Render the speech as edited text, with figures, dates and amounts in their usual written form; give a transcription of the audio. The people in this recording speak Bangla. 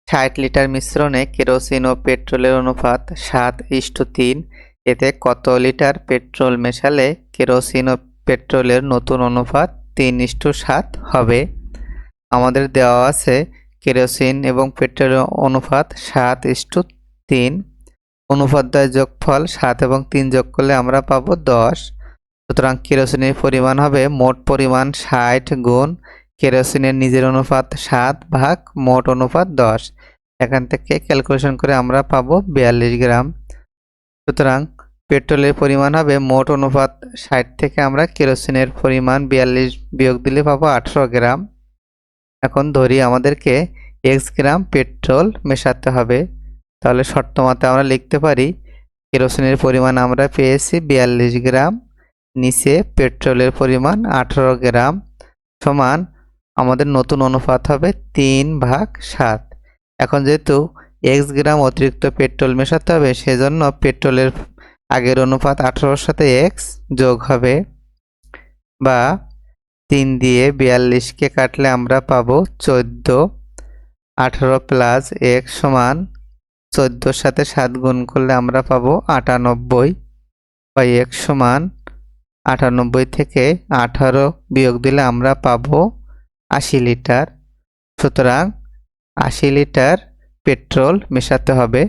60 লিটার মিশ্রণে কেরোসিন ও পেট্রোলের অনুপাত 7:3। এতে কত লিটার পেট্রোল মেশালে কেরোসিন ও পেট্রোলের নতুন অনুপাত 3:7 হবে? আমাদের দেওয়া আছে কেরোসিন এবং পেট্রোলের অনুপাত 7:3। অনুপাতদ্বয়ের যোগফল 7 এবং 3 যোগ করলে আমরা পাবো 10। সুতরাং কেরোসিনের পরিমাণ হবে মোট পরিমাণ 60 গুণ কেরোসিনের নিজের অনুপাত 7 ভাগ মোট অনুপাত 10। এখান থেকে ক্যালকুলেশন করে আমরা পাবো 42 গ্রাম। সুতরাং পেট্রোলের পরিমাণ হবে মোট অনুপাত 60 থেকে আমরা কেরোসিনের পরিমাণ 42 বিয়োগ দিলে পাবো 18 গ্রাম। এখন ধরি আমাদেরকে x গ্রাম পেট্রোল মেশাতে হবে, তাহলে শর্ত মতে আমরা লিখতে পারি কেরোসিনের পরিমাণ আমরা পেয়েছি 42 গ্রাম, নিচে পেট্রোলের পরিমাণ 18 গ্রাম সমান আমাদের নতুন অনুপাত হবে 3/7। এখন যেহেতু x গ্রাম অতিরিক্ত পেট্রোল মেশাতে হবে, সেজন্য পেট্রোলের আগের অনুপাত 18-র সাথে x যোগ হবে, বা 3 দিয়ে 42-কে কাটলে আমরা পাবো 14। 18 প্লাস x সমান 14-র সাথে 7 গুণ করলে আমরা পাবো 98, বা x সমান 98 থেকে 18 বিয়োগ দিলে আমরা পাবো 80 লিটার। সুতরাং 80 লিটার পেট্রোল মেশাতে হবে।